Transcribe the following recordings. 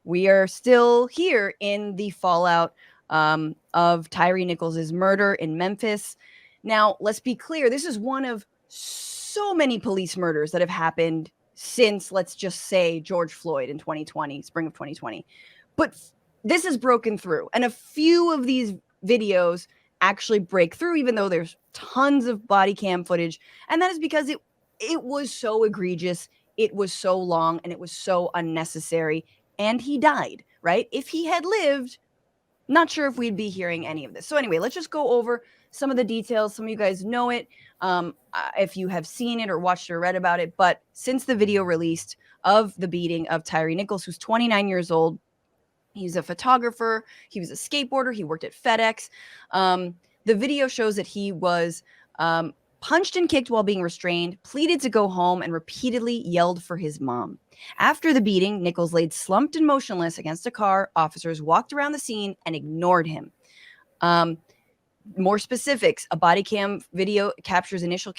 we are still here in the fallout of Tyre Nichols' murder in Memphis. Now, let's be clear, this is one of so many police murders that have happened since, let's just say, George Floyd in 2020, spring of 2020. But this has broken through, and a few of these videos actually break through, even though there's tons of body cam footage, and that is because it was so egregious, it was so long, and it was so unnecessary, and he died, right? If he had lived, not sure if we'd be hearing any of this. So anyway, let's just go over some of the details. Some of you guys know it, if you have seen it or watched or read about it. But since the video released of the beating of Tyre Nichols, who's 29 years old, he's a photographer, he was a skateboarder, he worked at FedEx. The video shows that he was punched and kicked while being restrained, pleaded to go home, and repeatedly yelled for his mom. After the beating, Nichols laid slumped and motionless against a car. Officers walked around the scene and ignored him. More specifics, a body cam video captures initial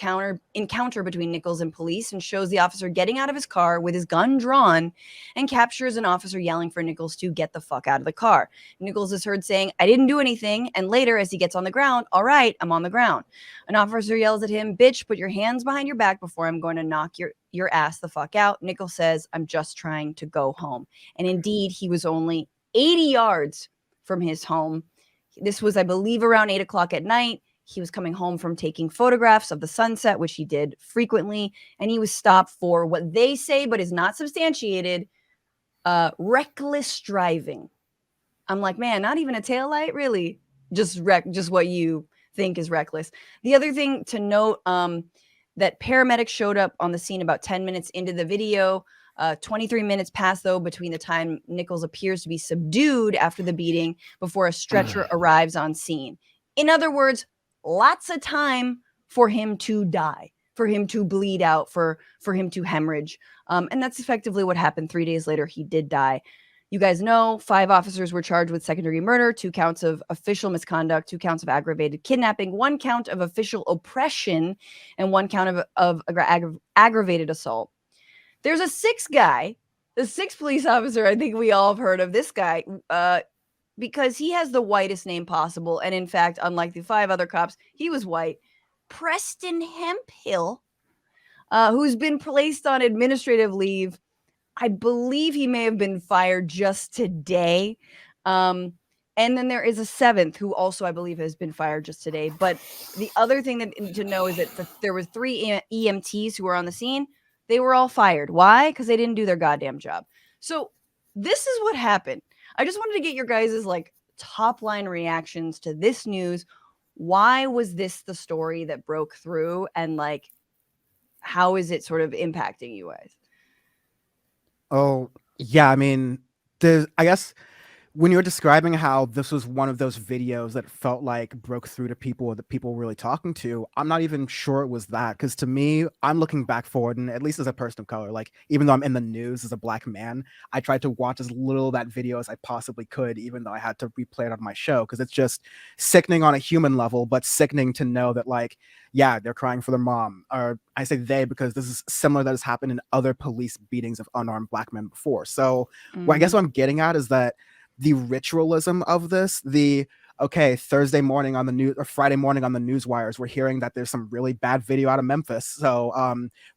encounter between Nichols and police and shows the officer getting out of his car with his gun drawn, and captures an officer yelling for Nichols to get the fuck out of the car. Nichols is heard saying, "I didn't do anything," and later, as he gets on the ground, "All right, I'm on the ground." An officer yells at him, "Bitch, put your hands behind your back before I'm going to knock your ass the fuck out." Nichols says, "I'm just trying to go home." And indeed, he was only 80 yards from his home. This was, I believe, around 8 o'clock at night. He was coming home from taking photographs of the sunset, which he did frequently, and he was stopped for what they say, but is not substantiated, reckless driving. I'm like, man, not even a taillight, really? Just what you think is reckless. The other thing to note, that paramedics showed up on the scene about 10 minutes into the video. 23 minutes pass, though, between the time Nichols appears to be subdued after the beating before a stretcher arrives on scene. In other words, lots of time for him to die, for him to bleed out, for him to hemorrhage. And that's effectively what happened. 3 days later, he did die. You guys know 5 officers were charged with second-degree murder, 2 counts of official misconduct, 2 counts of aggravated kidnapping, 1 count of official oppression, and 1 count of aggravated assault. There's a 6th guy, the 6th police officer. I think we all have heard of this guy, because he has the whitest name possible. And in fact, unlike the 5 other cops, he was white. Preston Hemphill, who's been placed on administrative leave. I believe he may have been fired just today. And then there is a 7th who also, I believe, has been fired just today. But the other thing to know is that there were 3 EMTs who were on the scene. They were all fired. Why? Because they didn't do their goddamn job. So this is what happened. I just wanted to get your guys' top line reactions to this news. Why was this the story that broke through, and how is it sort of impacting you guys? Oh, yeah. I mean, I guess when you were describing how this was one of those videos that felt like broke through to people that people were really talking to, I'm not even sure it was that. Because to me, I'm looking back forward, and at least as a person of color, even though I'm in the news as a Black man, I tried to watch as little of that video as I possibly could, even though I had to replay it on my show, because it's just sickening on a human level, but sickening to know that yeah, they're crying for their mom. Or I say they because this is similar that has happened in other police beatings of unarmed Black men before. So I guess what I'm getting at is that the ritualism of this, Thursday morning on the news or Friday morning on the news wires, we're hearing that there's some really bad video out of Memphis. So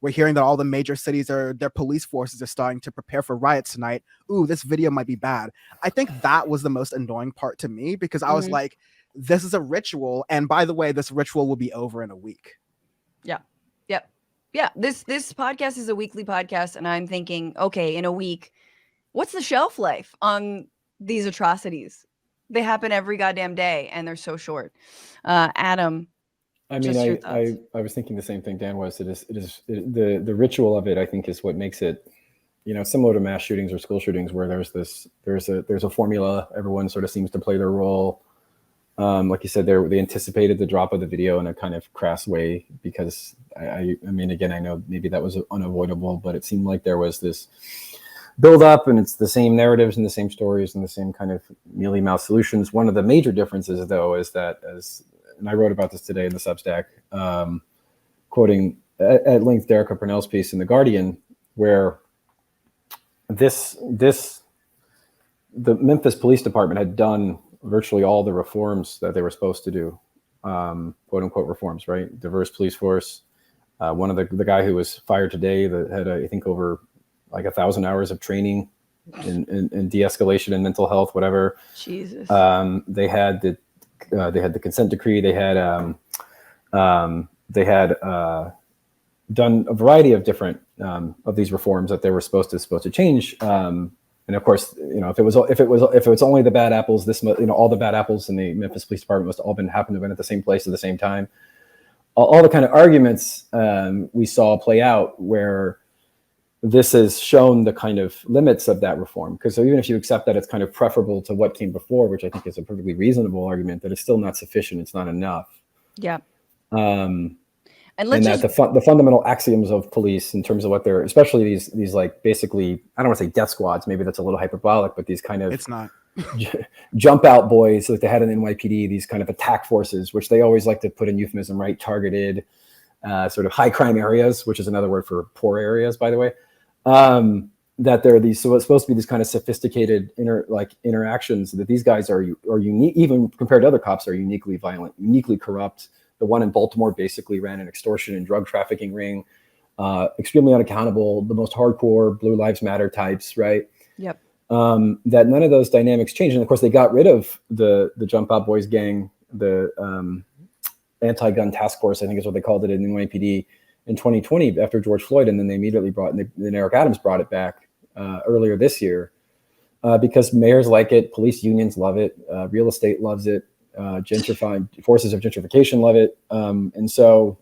we're hearing that all the major cities, their police forces are starting to prepare for riots tonight. Ooh, this video might be bad. I think that was the most annoying part to me, because I was like, this is a ritual. And by the way, this ritual will be over in a week. Yeah. Yep. Yeah. This podcast is a weekly podcast. And I'm thinking, okay, in a week, what's the shelf life on these atrocities? They happen every goddamn day, and they're so short. Adam, I mean, I was thinking the same thing Dan was. The ritual of it, I think, is what makes it, similar to mass shootings or school shootings, where there's a formula. Everyone sort of seems to play their role. Like you said, they anticipated the drop of the video in a kind of crass way, because I mean, again, I know maybe that was unavoidable, but it seemed like there was this build up, and it's the same narratives and the same stories and the same kind of mealy mouth solutions. One of the major differences, though, is that, and I wrote about this today in the Substack, quoting at length Derica Purnell's piece in The Guardian, where this the Memphis Police Department had done virtually all the reforms that they were supposed to do, quote unquote reforms, right? Diverse police force. One of the guy who was fired today that had, I think, over like 1,000 hours of training in de-escalation and mental health, whatever. Jesus. They had the consent decree. They had done a variety of different of these reforms that they were supposed to change. And of course, if it was only the bad apples, all the bad apples in the Memphis Police Department must all happen to have been at the same place at the same time. All the kind of arguments we saw play out where this has shown the kind of limits of that reform. Because so even if you accept that it's kind of preferable to what came before, which I think is a perfectly reasonable argument, that it's still not sufficient. It's not enough. Yeah. And that the fundamental axioms of police in terms of what they're, especially these like basically, I don't want to say death squads, maybe that's a little hyperbolic, but these kind of it's not jump out boys like they had in NYPD, these kind of attack forces, which they always like to put in euphemism, right? Targeted, sort of high crime areas, which is another word for poor areas, by the way. That there are these, so it's supposed to be these kind of sophisticated interactions that these guys are unique, even compared to other cops, are uniquely violent, uniquely corrupt. The one in Baltimore basically ran an extortion and drug trafficking ring, extremely unaccountable, the most hardcore Blue Lives Matter types, right? Yep. That none of those dynamics changed. And of course, they got rid of the Jump Out Boys gang, the anti-gun task force, I think is what they called it in NYPD in 2020 after George Floyd. And then they immediately then Eric Adams brought it back earlier this year because mayors like it, police unions love it, real estate loves it. Gentrifying forces of gentrification love it, and so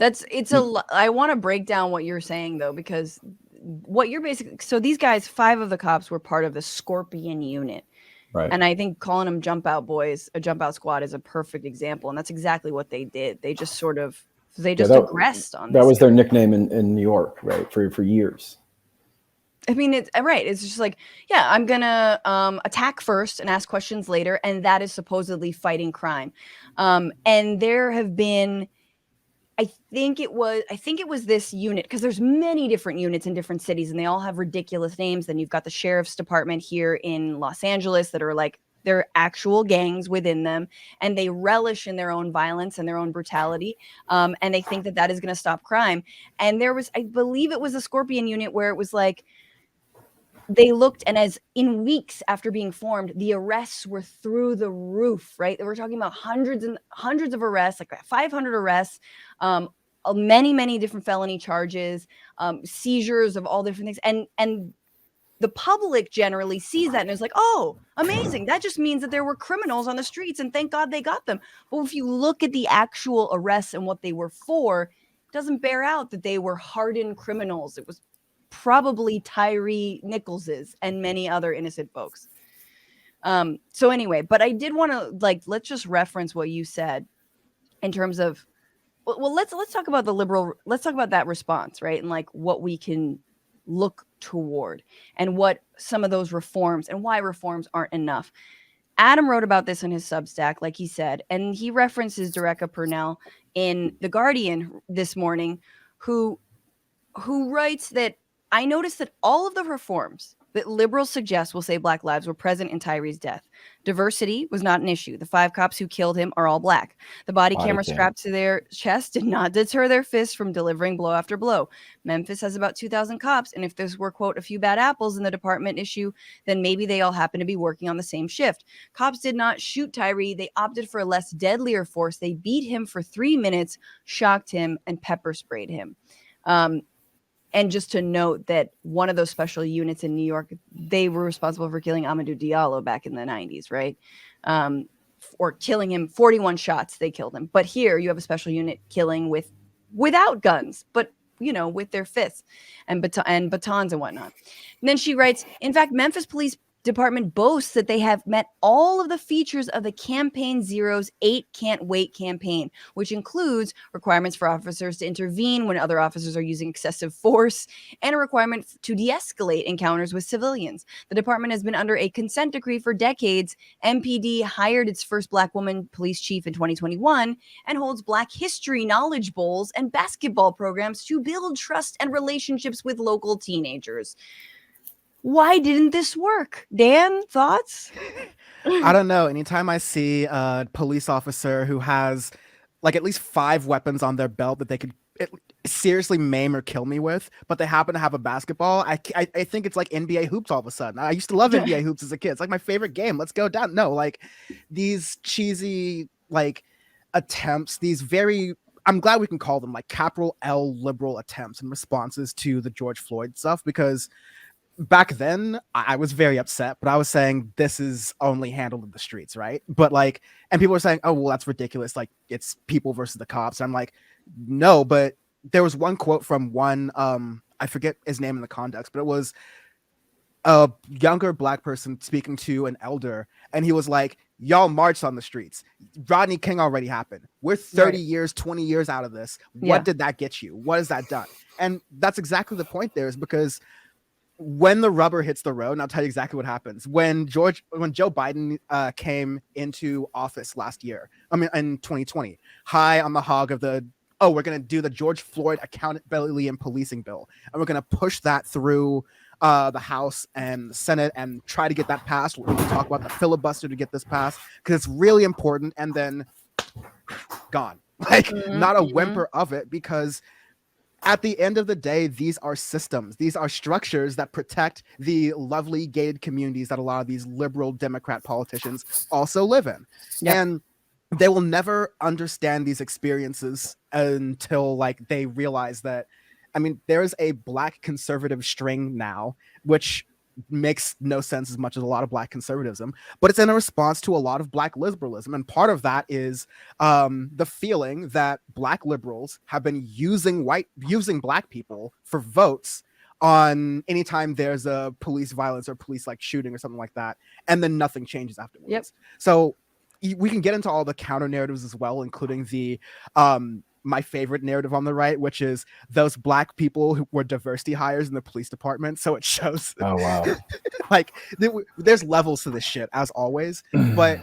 I want to break down what you're saying though, because what you're basically, so these guys, 5 of the cops were part of the Scorpion unit, right? And I think calling them Jump Out Boys, a Jump Out Squad, is a perfect example, and that's exactly what they did. They just aggressed on. That was their nickname in New York, right? For years. I mean, it's right. It's just like, yeah, I'm gonna attack first and ask questions later, and that is supposedly fighting crime. And there have been, I think it was this unit, because there's many different units in different cities, and they all have ridiculous names. Then you've got the sheriff's department here in Los Angeles that are like, they're actual gangs within them, and they relish in their own violence and their own brutality, and they think that is going to stop crime. And there was, I believe it was a Scorpion unit where it was like, they looked, and as in weeks after being formed, the arrests were through the roof, right? We're talking about hundreds and hundreds of arrests, like 500 arrests, many different felony charges, seizures of all different things. And the public generally sees that and is like, oh, amazing. That just means that there were criminals on the streets, and thank God they got them. But if you look at the actual arrests and what they were for, it doesn't bear out that they were hardened criminals. It was probably Tyre Nichols's and many other innocent folks. So anyway, but I did want to let's just reference what you said in terms of, well, let's talk about let's talk about that response, right? And like what we can look toward and what some of those reforms and why reforms aren't enough. Adam wrote about this in his Substack, like he said, and he references Dereka Purnell in The Guardian this morning, who writes that, I noticed that all of the reforms that liberals suggest will save Black lives were present in Tyre's death. Diversity was not an issue. The 5 cops who killed him are all Black. The body camera strapped to their chest did not deter their fists from delivering blow after blow. Memphis has about 2,000 cops, and if this were, quote, a few bad apples in the department issue, then maybe they all happen to be working on the same shift. Cops did not shoot Tyre. They opted for a less deadlier force. They beat him for 3 minutes, shocked him, and pepper sprayed him. And just to note that one of those special units in New York, they were responsible for killing Amadou Diallo back in the 90s, right? Or killing him, 41 shots, they killed him. But here you have a special unit killing without guns, but, with their fists and batons and whatnot. And then she writes, in fact, Memphis Police Department boasts that they have met all of the features of the Campaign Zero's 8 Can't Wait campaign, which includes requirements for officers to intervene when other officers are using excessive force and a requirement to de-escalate encounters with civilians. The department has been under a consent decree for decades. MPD hired its first Black woman police chief in 2021 and holds Black history knowledge bowls and basketball programs to build trust and relationships with local teenagers. Why didn't this work? Dan, thoughts? I don't know. Anytime I see a police officer who has like at least 5 weapons on their belt that they could seriously maim or kill me with, but they happen to have a basketball, I think it's like NBA hoops all of a sudden. I used to love NBA hoops as a kid. It's like my favorite game. Let's go down. No, like these cheesy like attempts, these very, I'm glad we can call them like capital L liberal attempts and responses to the George Floyd stuff, because back then I was very upset, but I was saying this is only handled in the streets, right? But like, and people were saying, oh, well, that's ridiculous. Like it's people versus the cops. And I'm like, no, but there was one quote from one, I forget his name in the context, but it was a younger black person speaking to an elder. And he was like, y'all marched on the streets. Rodney King already happened. We're 30 years, 20 years out of this. What did that get you? What has that done? And that's exactly the point there, is because when the rubber hits the road, and I'll tell you exactly what happens. When Joe Biden came into office last year, I mean, in 2020, high on the hog of the, oh, we're going to do the George Floyd accountability and policing bill, and we're going to push that through the House and the Senate and try to get that passed. We can talk about the filibuster to get this passed because it's really important. And then gone, like not a whimper of it, because at the end of the day, these are systems. These are structures that protect the lovely gated communities that a lot of these liberal Democrat politicians also live in. Yep. And they will never understand these experiences until like they realize that, I mean, there's a black conservative string now, which makes no sense as much as a lot of black conservatism, but it's in a response to a lot of black liberalism. And part of that is the feeling that black liberals have been using black people for votes on anytime there's a police violence or police like shooting or something like that, and then nothing changes afterwards. Yep. So we can get into all the counter narratives as well, including the my favorite narrative on the right, which is those black people who were diversity hires in the police department. So it shows, oh wow, like there's levels to this shit as always, but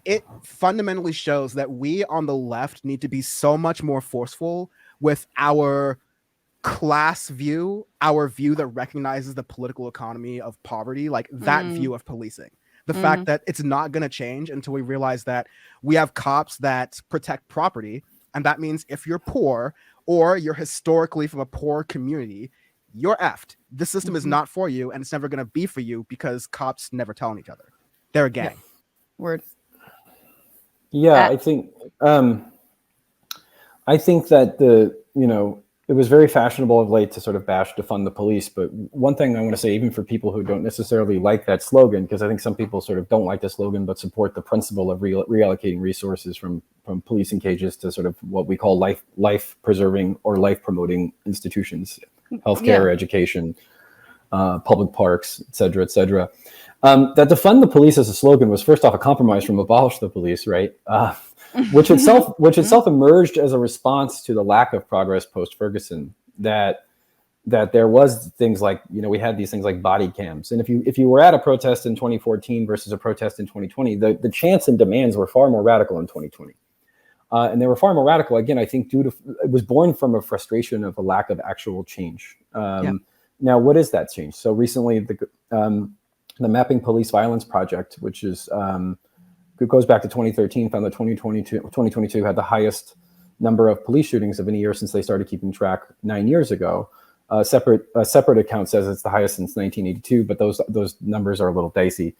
it fundamentally shows that we on the left need to be so much more forceful with our class view, our view that recognizes the political economy of poverty, like that view of policing. The fact that it's not going to change until we realize that we have cops that protect property. And that means if you're poor or you're historically from a poor community, you're effed. This system is not for you, and it's never going to be for you because cops never tell on each other. They're a gang. Yeah. Word. Yeah, I think that it was very fashionable of late to sort of bash defund the police. But one thing I want to say, even for people who don't necessarily like that slogan, because I think some people sort of don't like the slogan, but support the principle of reallocating resources from policing cages to sort of what we call life preserving or life promoting institutions, healthcare, education, public parks, et cetera, et cetera. That defund the police as a slogan was first off a compromise from abolish the police, right? Which itself emerged as a response to the lack of progress post Ferguson. That there was things like, we had these things like body cams, and if you were at a protest in 2014 versus a protest in 2020, the chants and demands were far more radical in 2020, and they were far more radical again. I think it was born from a frustration of a lack of actual change. Now, what is that change? So recently, the Mapping Police Violence Project, which is it goes back to 2013, found that 2022 had the highest number of police shootings of any year since they started keeping track 9 years ago. A separate account says it's the highest since 1982, but those numbers are a little dicey.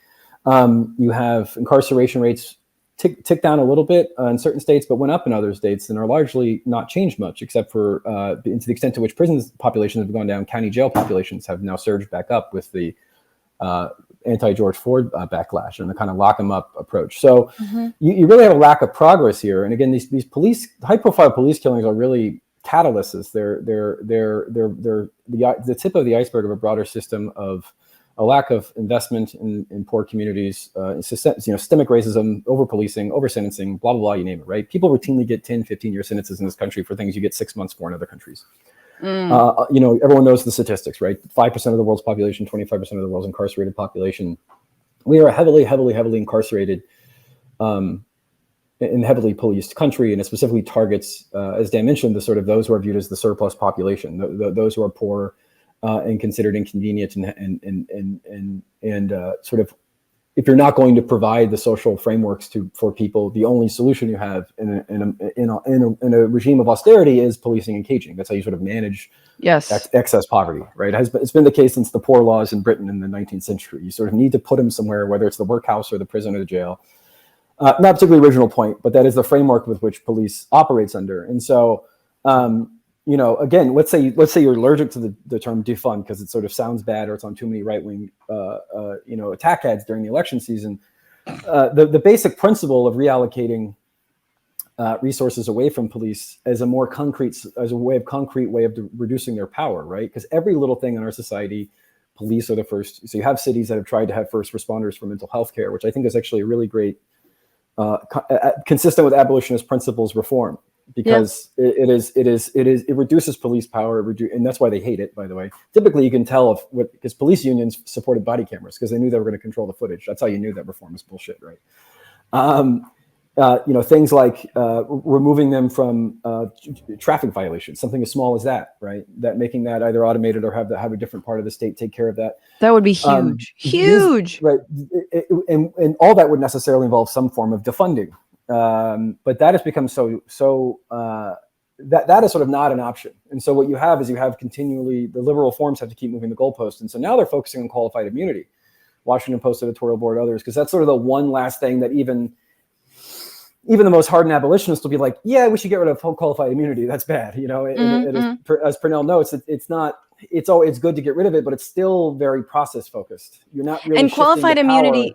You have incarceration rates tick down a little bit in certain states, but went up in other states and are largely not changed much, except for to the extent to which prison populations have gone down. County jail populations have now surged back up with the anti-George Floyd backlash and the kind of lock 'em up approach. So you really have a lack of progress here. And again, these high-profile police killings are really catalysts. They're the tip of the iceberg of a broader system of a lack of investment in poor communities, systemic racism, over-policing, over-sentencing, blah, blah, blah, you name it, right? People routinely get 10, 15-year sentences in this country for things you get 6 months for in other countries. Everyone knows the statistics, right? 5% of the world's population, 25% of the world's incarcerated population. We are a heavily, heavily, heavily incarcerated and heavily policed country, and it specifically targets, as Dan mentioned, the sort of those who are viewed as the surplus population, those who are poor and considered inconvenient and sort of, if you're not going to provide the social frameworks for people, the only solution you have in a regime of austerity is policing and caging. That's how you sort of manage excess poverty, right? It's been the case since the poor laws in Britain in the 19th century. You sort of need to put them somewhere, whether it's the workhouse or the prison or the jail. Not a particularly original point, but that is the framework with which police operates under. And so, again, let's say you're allergic to the term defund because it sort of sounds bad, or it's on too many right-wing, attack ads during the election season. The basic principle of reallocating resources away from police as a concrete way of reducing their power, right? Because every little thing in our society, police are the first. So you have cities that have tried to have first responders for mental health care, which I think is actually a really great, consistent with abolitionist principles reform. Because it reduces police power, and that's why they hate it, by the way. Typically, you can tell because police unions supported body cameras because they knew they were going to control the footage. That's how you knew that reform is bullshit, right? Things like removing them from traffic violations, something as small as that, right? That making that either automated or have a different part of the state take care of that. That would be huge. Right? And all that would necessarily involve some form of defunding. But that has become that is sort of not an option. And so what you have is continually, the liberal forms have to keep moving the goalpost. And so now they're focusing on qualified immunity. Washington Post editorial board, others, because that's sort of the one last thing that even the most hardened abolitionists will be like, yeah, we should get rid of qualified immunity. That's bad. As Purnell notes, it's not, it's good to get rid of it, but it's still very process focused. You're not really, and qualified immunity.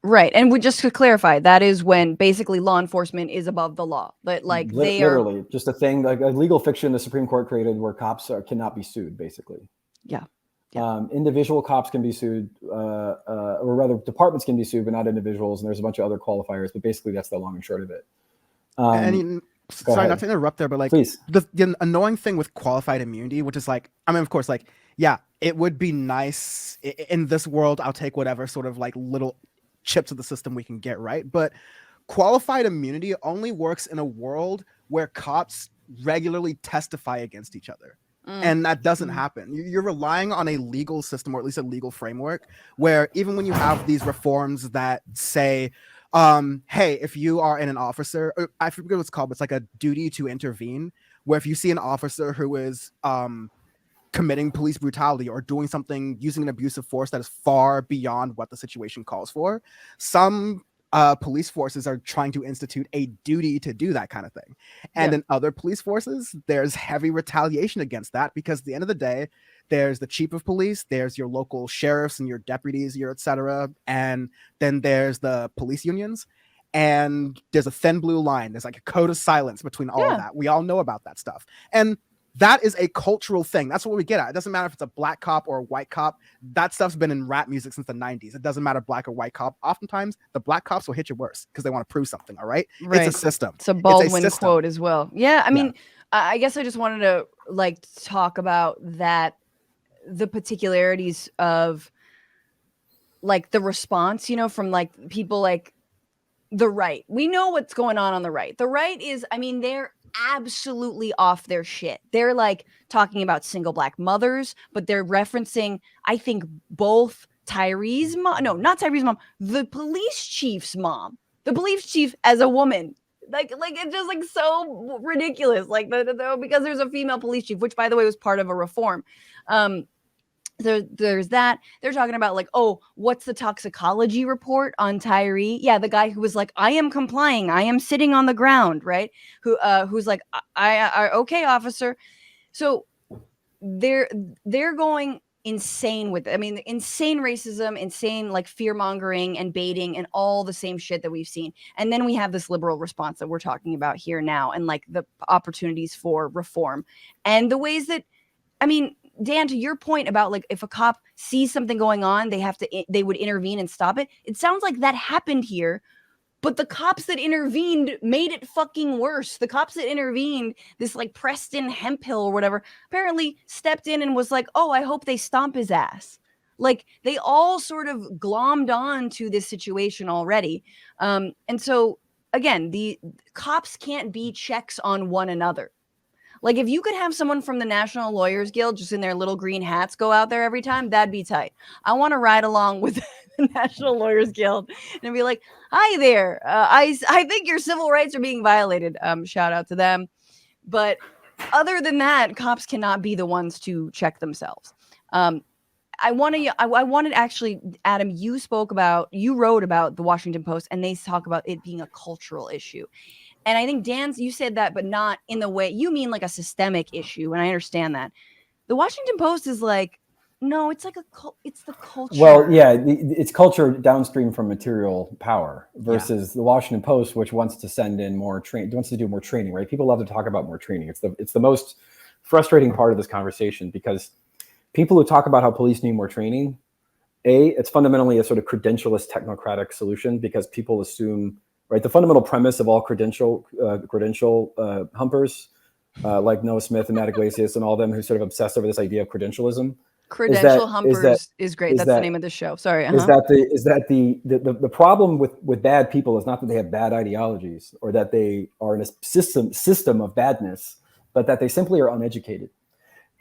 Right. And just to clarify, that is when basically law enforcement is above the law. But like literally just a thing, like a legal fiction the Supreme Court created where cops cannot be sued, basically. Yeah. Individual cops can be sued, or rather departments can be sued, but not individuals. And there's a bunch of other qualifiers, but basically that's the long and short of it. Sorry, not to interrupt there, but like, please. The annoying thing with qualified immunity, which is like, I mean, of course, like, yeah, it would be nice in this world. I'll take whatever sort of like little chips of the system we can get, right? But qualified immunity only works in a world where cops regularly testify against each other. And that doesn't happen. You're relying on a legal system, or at least a legal framework, where even when you have these reforms that say, hey, if you are an officer, I forget what it's called, but it's like a duty to intervene, where if you see an officer who is committing police brutality or doing something, using an abuse of force that is far beyond what the situation calls for, some police forces are trying to institute a duty to do that kind of thing. And in other police forces, there's heavy retaliation against that, because at the end of the day, there's the chief of police, there's your local sheriffs and your deputies, your etc. And then there's the police unions. And there's a thin blue line. There's like a code of silence between all of that. We all know about that stuff. And that is a cultural thing. That's what we get at. It doesn't matter if it's a black cop or a white cop. That stuff's been in rap music since the 90s. It doesn't matter black or white cop. Oftentimes, the black cops will hit you worse because they want to prove something, all right? It's a system. It's a Baldwin quote as well. Yeah, I mean, I guess I just wanted to like talk about that, the particularities of like the response, from like people like the right. We know what's going on the right. The right is, I mean, they're absolutely off their shit. They're like talking about single black mothers, but they're referencing, I think, both Tyre's mom, no, not Tyre's mom, the police chief's mom, the police chief as a woman. Like it's just like so ridiculous. Like because there's a female police chief, which by the way was part of a reform. There's that. They're talking about like, oh, what's the toxicology report on Tyre? Yeah, the guy who was like, I am complying, I am sitting on the ground, right? Who's like, I okay, officer. So they're going insane with it. I mean, insane racism, insane like fear mongering and baiting and all the same shit that we've seen. And then we have this liberal response that we're talking about here now, and like the opportunities for reform and the ways that, I mean, Dan, to your point about like if a cop sees something going on, they would intervene and stop it. It sounds like that happened here, but the cops that intervened made it fucking worse. The cops that intervened, this like Preston Hemphill or whatever, apparently stepped in and was like, oh, I hope they stomp his ass. Like they all sort of glommed on to this situation already. And so again, the cops can't be checks on one another. Like, if you could have someone from the National Lawyers Guild just in their little green hats go out there every time, that'd be tight. I want to ride along with the National Lawyers Guild and be like, hi there. I think your civil rights are being violated. Shout out to them. But other than that, cops cannot be the ones to check themselves. I wanted actually, Adam, you wrote about the Washington Post, and they talk about it being a cultural issue. And I think, Dan, you said that, but not in the way you mean, like a systemic issue. And I understand that. The Washington Post is like, no, it's like it's the culture. Well, yeah, it's culture downstream from material power versus the Washington Post, which wants to send in more wants to do more training, right? People love to talk about more training. It's the most frustrating part of this conversation, because people who talk about how police need more training, it's fundamentally a sort of credentialist technocratic solution, because people assume, right, the fundamental premise of all credential humpers, like Noah Smith and Matt Iglesias and all them who sort of obsess over this idea of credentialism. Credential humpers is great. That's the name of the show. Sorry. Is that the problem with bad people is not that they have bad ideologies or that they are in a system of badness, but that they simply are uneducated.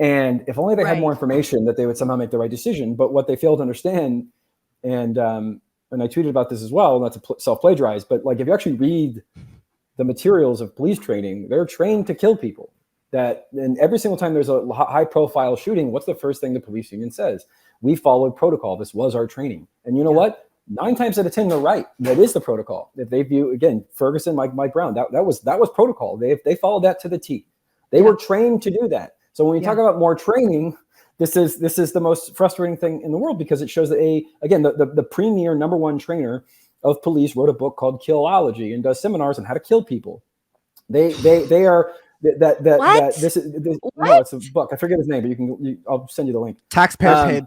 And if only they had more information, that they would somehow make the right decision. But what they fail to understand, and I tweeted about this as well, not to self-plagiarize, but like if you actually read the materials of police training, they're trained to kill people. And every single time there's a high-profile shooting, what's the first thing the police union says? We followed protocol. This was our training. And you know what? 9 times out of 10, they're right. That is the protocol. If they view, again, Ferguson, Mike Brown, that was protocol. They followed that to the T. They were trained to do that. So when we talk about more training, this is the most frustrating thing in the world, because it shows that the premier #1 trainer of police wrote a book called Killology and does seminars on how to kill people. They are. This no, it's a book. I forget his name, but I'll send you the link. Taxpayers paid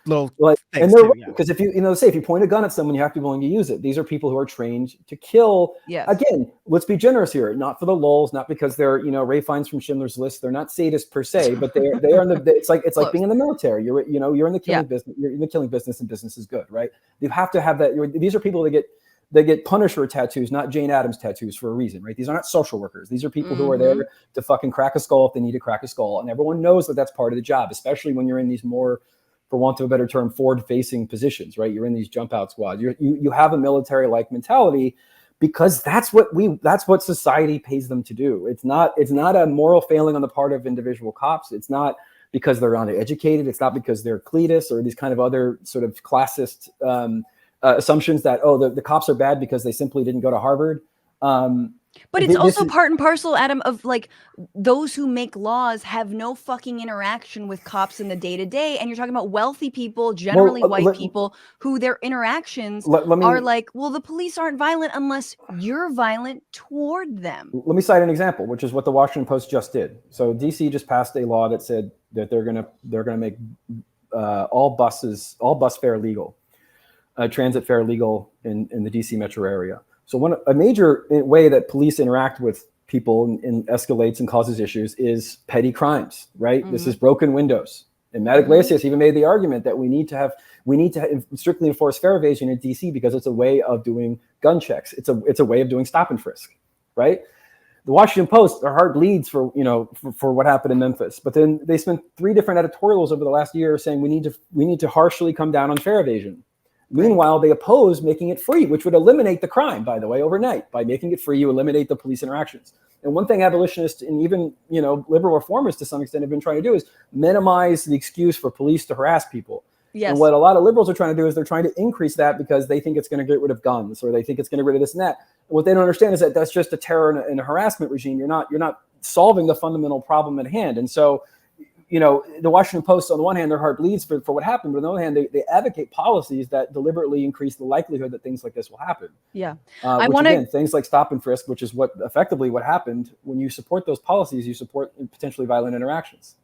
little and they're because if if you point a gun at someone, you have to be willing to use it. These are people who are trained to kill. Yes. Again, let's be generous here. Not for the lulz, not because they're Ray Fiennes from Schindler's List. They're not sadists per se, but they are in the. It's like being in the military. You're in the killing business. You're in the killing business, and business is good, right? You have to have that. These are people that get Punisher tattoos, not Jane Addams tattoos, for a reason, right? These are not social workers. These are people who are there to fucking crack a skull if they need to crack a skull. And everyone knows that that's part of the job, especially when you're in these more, for want of a better term, forward-facing positions, right? You're in these jump-out squads. You have a military-like mentality, because that's what society pays them to do. It's not a moral failing on the part of individual cops. It's not because they're uneducated. It's not because they're elitist or these kind of other sort of classist assumptions that the cops are bad because they simply didn't go to Harvard. But it's also part and parcel, Adam, of like those who make laws have no fucking interaction with cops in the day to day, and you're talking about wealthy people, generally white people, who their interactions are like, well, the police aren't violent unless you're violent toward them. Let me cite an example, which is what the Washington Post just did. So DC just passed a law that said that they're gonna make all bus fare legal. Transit fare legal in the DC metro area. So a major way that police interact with people and escalates and causes issues is petty crimes, right? This is broken windows. And Matt Iglesias even made the argument that we need to strictly enforce fare evasion in DC because it's a way of doing gun checks. It's a way of doing stop and frisk, right? The Washington Post, their heart bleeds for what happened in Memphis, but then they spent 3 different editorials over the last year saying we need to harshly come down on fare evasion. Meanwhile, they oppose making it free, which would eliminate the crime, by the way, overnight. By making it free, you eliminate the police interactions. And one thing abolitionists and even liberal reformers to some extent have been trying to do is minimize the excuse for police to harass people. Yes. And what a lot of liberals are trying to do is they're trying to increase that because they think it's going to get rid of guns or they think it's going to get rid of this and that. And what they don't understand is that that's just a terror and a harassment regime. You're not solving the fundamental problem at hand. And so the Washington Post, on the one hand, their heart bleeds for what happened, but on the other hand, they advocate policies that deliberately increase the likelihood that things like this will happen. Yeah. Things like stop and frisk, which is what happened. When you support those policies, you support potentially violent interactions.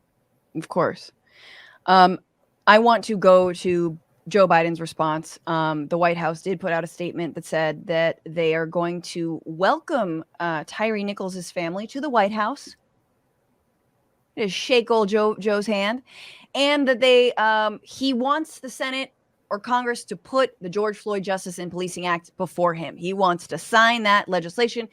Of course. I want to go to Joe Biden's response. The White House did put out a statement that said that they are going to welcome Tyre Nichols' family to the White House. To shake old Joe's hand, and that he wants the Senate or Congress to put the George Floyd Justice and Policing Act before him. He wants to sign that legislation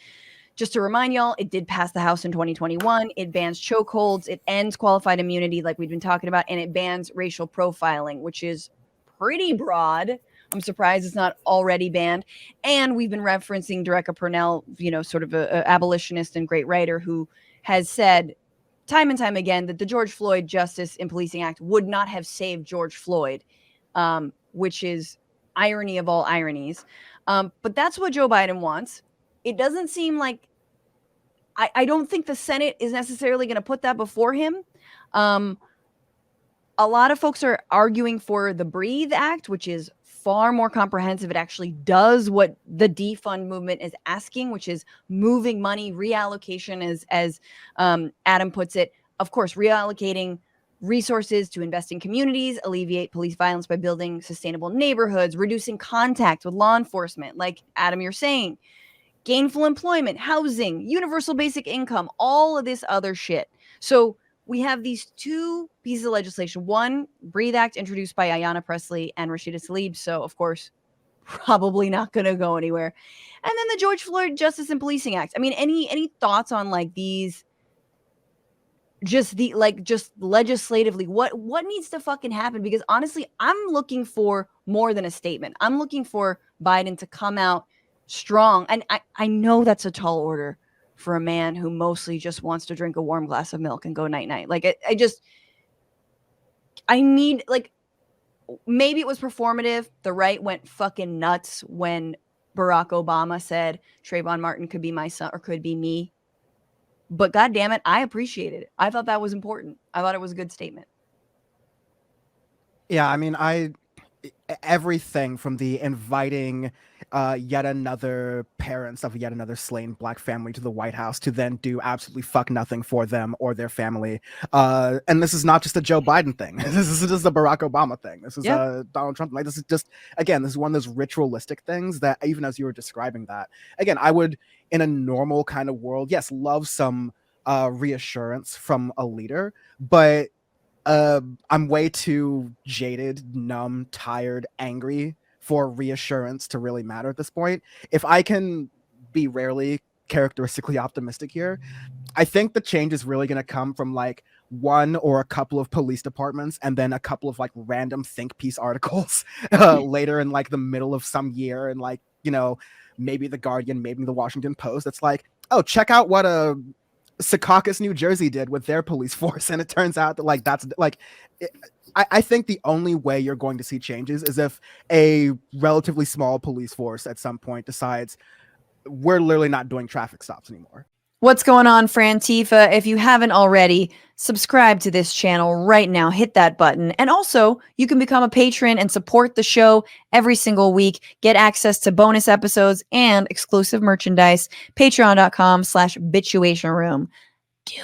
Just to remind y'all, it did pass the House in 2021. It bans chokeholds. It ends qualified immunity like we've been talking about. And it bans racial profiling, which is pretty broad. I'm surprised it's not already banned. And we've been referencing Dereka Purnell, sort of a abolitionist and great writer who has said time and time again that the George Floyd Justice in Policing Act would not have saved George Floyd, which is irony of all ironies. But that's what Joe Biden wants. It doesn't seem like, I don't think the Senate is necessarily going to put that before him. A lot of folks are arguing for the Breathe Act, which is far more comprehensive. It actually does what the defund movement is asking, which is moving money, reallocation, as Adam puts it. Of course, reallocating resources to invest in communities, alleviate police violence by building sustainable neighborhoods, reducing contact with law enforcement, like Adam, you're saying, gainful employment, housing, universal basic income, all of this other shit. So we have these two pieces of legislation. One, Breathe Act, introduced by Ayanna Pressley and Rashida Tlaib. So, of course, probably not going to go anywhere. And then the George Floyd Justice and Policing Act. I mean, any thoughts on like these? Just legislatively, what needs to fucking happen? Because honestly, I'm looking for more than a statement. I'm looking for Biden to come out strong. And I know that's a tall order for a man who mostly just wants to drink a warm glass of milk and go night-night. Like, I need, like, maybe it was performative. The right went fucking nuts when Barack Obama said Trayvon Martin could be my son or could be me. But God damn it, I appreciate it. I thought that was important. I thought it was a good statement. Yeah, I mean, everything from the inviting yet another parents of yet another slain Black family to the White House to then do absolutely fuck nothing for them or their family. And this is not just a Joe Biden thing. This is just a Barack Obama thing. This is a Donald Trump. Like, this is just, again, this is one of those ritualistic things that, even as you were describing that, again, I would, in a normal kind of world, yes, love some reassurance from a leader, but I'm way too jaded, numb, tired, angry for reassurance to really matter at this point. If I can be rarely characteristically optimistic here, I think the change is really going to come from like one or a couple of police departments and then a couple of like random think piece articles later in like the middle of some year, and like, maybe the Guardian, maybe the Washington Post. It's like, oh, check out what Secaucus, New Jersey did with their police force, and it turns out that like that's like I think the only way you're going to see changes is if a relatively small police force at some point decides we're literally not doing traffic stops anymore. What's going on, Frantifa? If you haven't already, subscribe to this channel right now. Hit that button. And also, you can become a patron and support the show every single week. Get access to bonus episodes and exclusive merchandise. Patreon.com/bitchuation room. Do